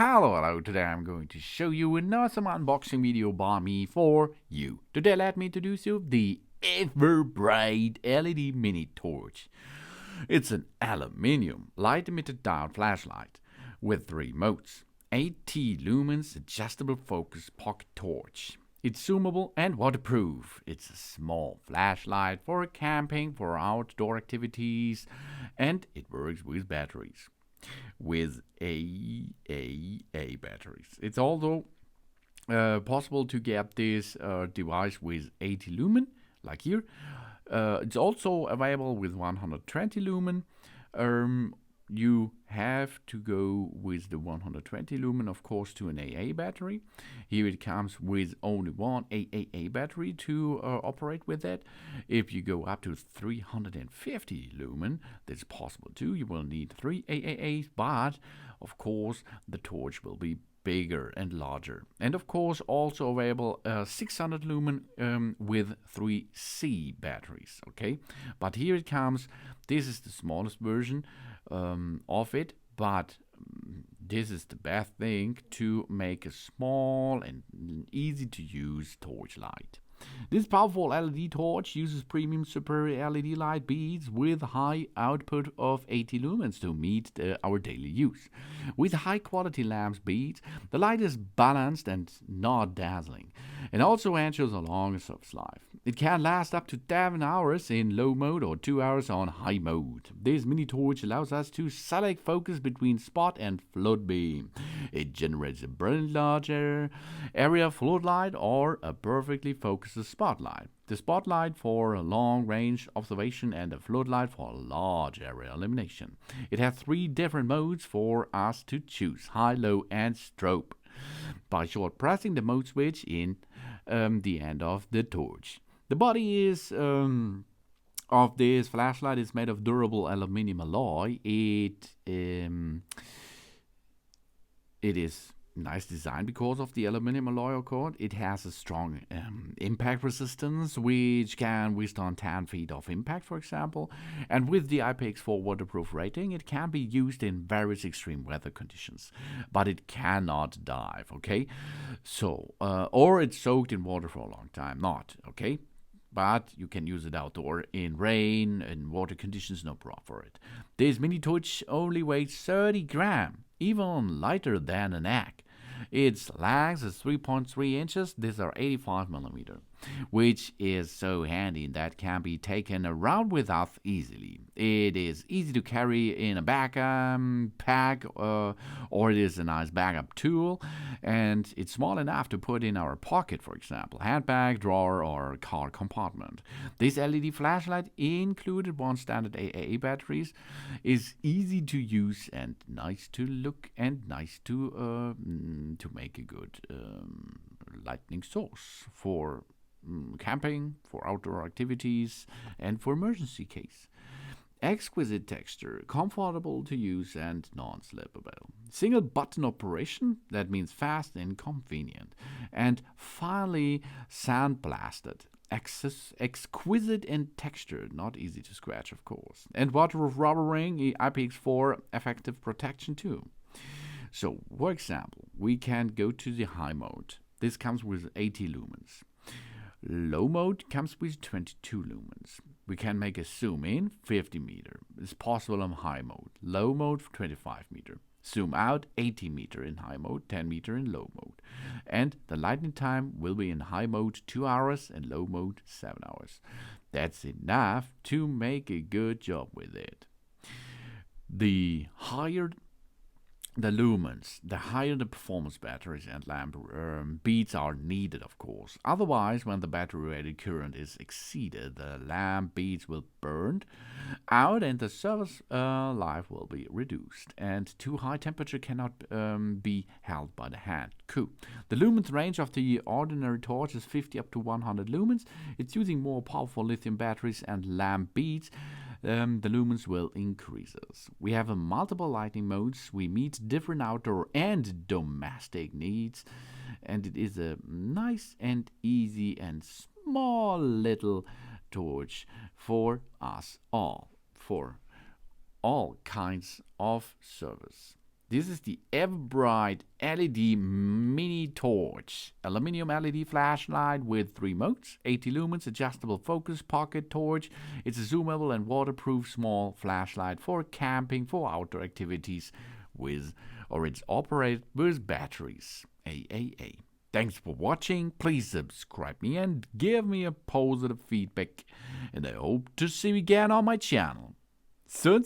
Hello, today I'm going to show you an awesome unboxing video by me for you. Today let me introduce you the EverBrite LED Mini Torch. It's an aluminium light-emitted diode flashlight with 3 modes. 80 lumens adjustable focus pocket torch. It's zoomable and waterproof. It's a small flashlight for camping, for outdoor activities, and it works with batteries. With AAA batteries. It's also possible to get this device with 80 lumen, like here. It's also available with 120 lumen. You have to go with the 120 lumen, of course, to an AA battery. Here it comes with only one AAA battery to operate with it. If you go up to 350 lumen, that's possible too. You will need 3 AAAs, but of course the torch will be bigger and larger. And of course also available 600 lumen with 3C batteries, okay? But here it comes. This is the smallest version of it, but this is the best thing to make a small and easy to use torch light. This powerful LED torch uses premium superior LED light beads with high output of 80 lumens to meet our daily use. With high quality lamps beads, the light is balanced and not dazzling, and also ensures a long service life. It can last up to 7 hours in low mode or 2 hours on high mode. This mini torch allows us to select focus between spot and flood beam. It generates a brilliant large area floodlight or a perfectly focused spotlight. The spotlight for a long range observation and a floodlight for large area illumination. It has 3 different modes for us to choose: high, low, and strobe. By short pressing the mode switch in the end of the torch. The body is of this flashlight is made of durable aluminum alloy. It is nice design because of the aluminum alloy, of course. It has a strong impact resistance, which can withstand 10 feet of impact, for example. And with the IPX4 waterproof rating, it can be used in various extreme weather conditions. But it cannot dive, okay? So, or it's soaked in water for a long time, not, okay? But you can use it outdoor in rain and water conditions, no problem for it. This mini torch only weighs 30 grams, even lighter than an egg. Its length is 3.3 inches. These are 85 millimeters, which is so handy that can be taken around with us easily. It is easy to carry in a pack, or it is a nice backup tool, and it's small enough to put in our pocket, for example, handbag, drawer, or car compartment. This LED flashlight, included 1 standard AA batteries, is easy to use and nice to look and nice to make a good lightning source for camping, for outdoor activities, and for emergency case. Exquisite texture, comfortable to use, and non-slippable. Single button operation, that means fast and convenient. And finally, sandblasted. Exquisite in texture, not easy to scratch, of course. And waterproof rubber ring, IPX4 effective protection too. So, for example, we can go to the high mode. This comes with 80 lumens. Low mode comes with 22 lumens. We can make a zoom in 50 meter. It's possible on high mode. Low mode 25 meter. Zoom out 80 meter in high mode, 10 meter in low mode. And the lightning time will be in high mode 2 hours and low mode 7 hours. That's enough to make a good job with it. The higher the lumens, the higher the performance batteries and lamp beads are needed, of course. Otherwise, when the battery rated current is exceeded, the lamp beads will burn out and the service life will be reduced. And too high temperature cannot be held by the hand. Cool. The lumens range of the ordinary torch is 50 up to 100 lumens. It's using more powerful lithium batteries and lamp beads. The lumens will increase. We have multiple lighting modes. We meet different outdoor and domestic needs, and it is a nice and easy and small little torch for us all, for all kinds of service. This is the EverBrite LED Mini Torch, aluminum LED flashlight with 3 modes, 80 lumens, adjustable focus, pocket torch. It's a zoomable and waterproof small flashlight for camping, for outdoor activities it's operated with batteries. AAA. Thanks for watching. Please subscribe me and give me a positive feedback. And I hope to see you again on my channel. Soon.